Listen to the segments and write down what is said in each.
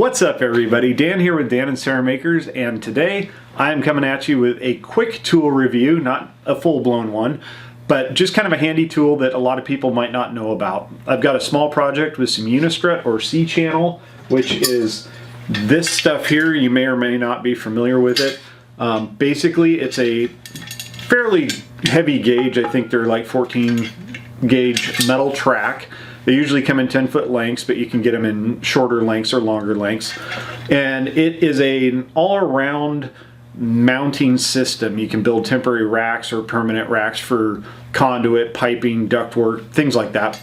What's up everybody, Dan here with Dan and Sarah Makers, and today I'm coming at you with a quick tool review, not a full-blown one, but just kind of a handy tool that a lot of people might not know about. I've got a small project with some Unistrut or C-channel, which is this stuff here. You may or may not be familiar with it. Basically it's a fairly heavy gauge. I think they're like 14 gauge metal track. They usually come in 10-foot lengths, but you can get them in shorter lengths or longer lengths. And it is an all-around mounting system. You can build temporary racks or permanent racks for conduit, piping, ductwork, things like that.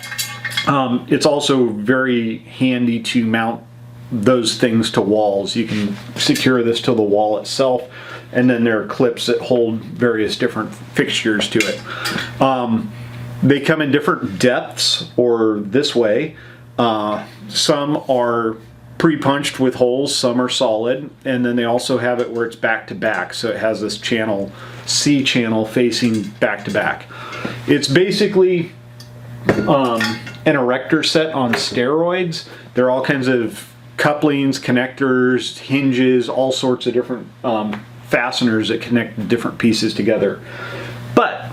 It's also very handy to mount those things to walls. You can secure this to the wall itself, and then there are clips that hold various different fixtures to it. They come in different depths or this way. Some are pre-punched with holes, some are solid, and then they also have it where it's back to back, so it has this channel, C channel facing back to back. It's basically an erector set on steroids. There are all kinds of couplings, connectors, hinges, all sorts of different fasteners that connect different pieces together. But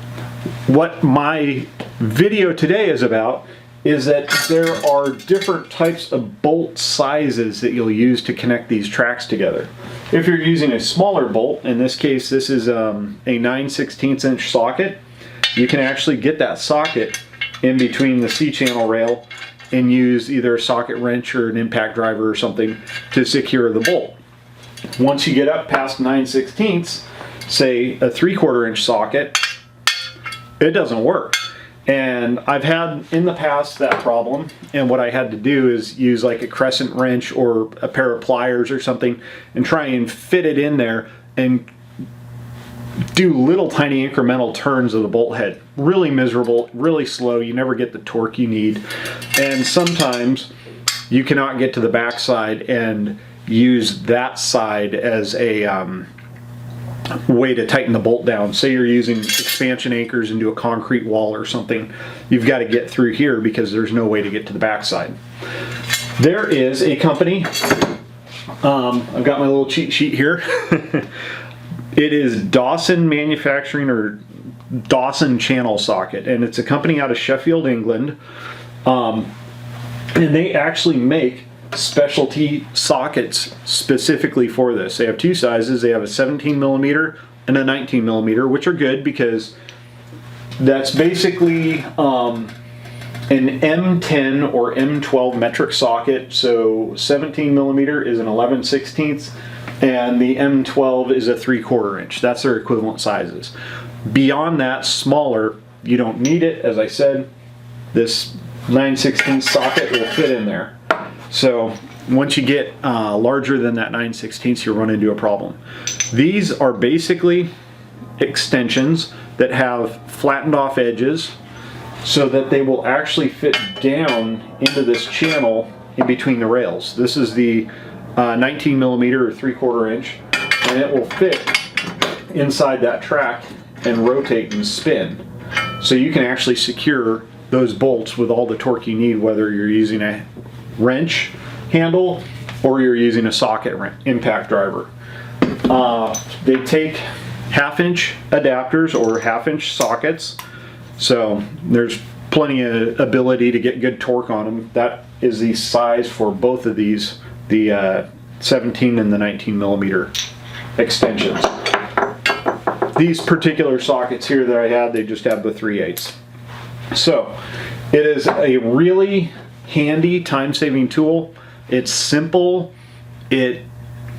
what my video today is about is that there are different types of bolt sizes that you'll use to connect these tracks together. If you're using a smaller bolt, in this case this is a 9/16 inch socket, you can actually get that socket in between the C-channel rail and use either a socket wrench or an impact driver or something to secure the bolt. Once you get up past 9/16, say a 3/4 inch socket, it doesn't work. And I've had in the past that problem, and what I had to do is use like a crescent wrench or a pair of pliers or something and try and fit it in there and do little tiny incremental turns of the bolt head. Really miserable, really slow, you never get the torque you need, and sometimes you cannot get to the back side and use that side as a way to tighten the bolt down. Say you're using expansion anchors into a concrete wall or something, you've got to get through here because there's no way to get to the back side. There is a company, I've got my little cheat sheet here. It is Dawson Manufacturing, or Dawson Channel Socket, and it's a company out of Sheffield, England, and they actually make specialty sockets specifically for this. They have two sizes. They have a 17mm and a 19mm, which are good because that's basically an M10 or M12 metric socket. So 17mm is an 11/16, and the M12 is a 3/4 inch. That's their equivalent sizes. Beyond that, smaller, you don't need it. As I said, this 9/16 socket will fit in there. So once you get larger than that 9/16, you run into a problem. These are basically extensions that have flattened off edges so that they will actually fit down into this channel in between the rails. This is the 19mm or 3/4 inch, and it will fit inside that track and rotate and spin. So you can actually secure those bolts with all the torque you need, whether you're using a wrench handle or you're using a socket impact driver. They take 1/2 inch adapters or 1/2 inch sockets, so there's plenty of ability to get good torque on them. That is the size for both of these, the 17 and the 19mm extensions. These particular sockets here that I had, they just have the 3/8. So it is a really handy time-saving tool. It's simple.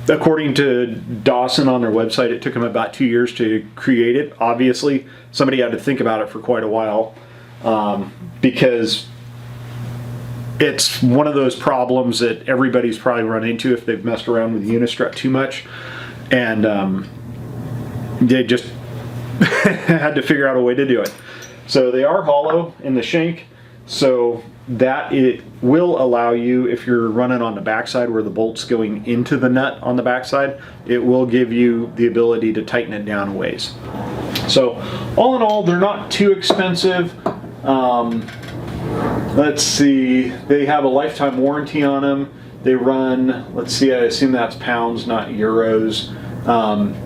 According to Dawson on their website, it took them about 2 years to create it. Obviously, somebody had to think about it for quite a while because it's one of those problems that everybody's probably run into if they've messed around with Unistrut too much, and they just had to figure out a way to do it. So they are hollow in the shank, so that it will allow you, if you're running on the backside where the bolt's going into the nut on the backside, it will give you the ability to tighten it down a ways. So all in all, they're not too expensive. Let's see, they have a lifetime warranty on them. They run, let's see, I assume that's pounds, not euros.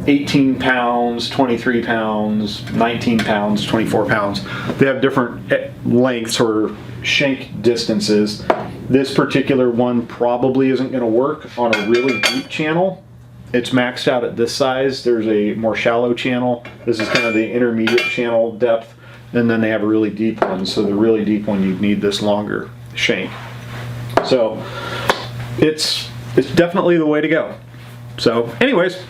18 pounds, 23 pounds, 19 pounds, 24 pounds. They have different lengths or shank distances. This particular one probably isn't going to work on a really deep channel. It's maxed out at this size. There's a more shallow channel. This is kind of the intermediate channel depth. And then they have a really deep one. So the really deep one, you'd need this longer shank. So it's definitely the way to go. So anyways,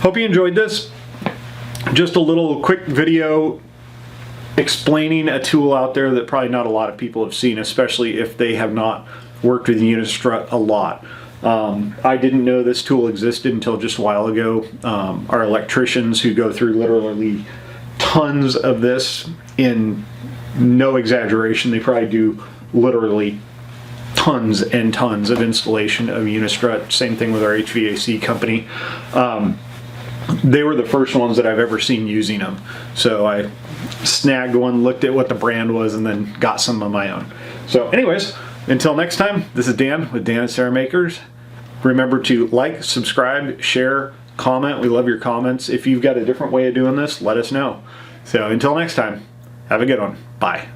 hope you enjoyed this. Just a little quick video explaining a tool out there that probably not a lot of people have seen, especially if they have not worked with Unistrut a lot. I didn't know this tool existed until just a while ago. Our electricians who go through literally tons of this, in no exaggeration, they probably do literally tons and tons of installation of Unistrut. Same thing with our HVAC company. They were the first ones that I've ever seen using them. So I snagged one, looked at what the brand was, and then got some of my own. So anyways, until next time, this is Dan with Dan and Sarah Makers. Remember to like, subscribe, share, comment. We love your comments. If you've got a different way of doing this, let us know. So until next time, have a good one. Bye.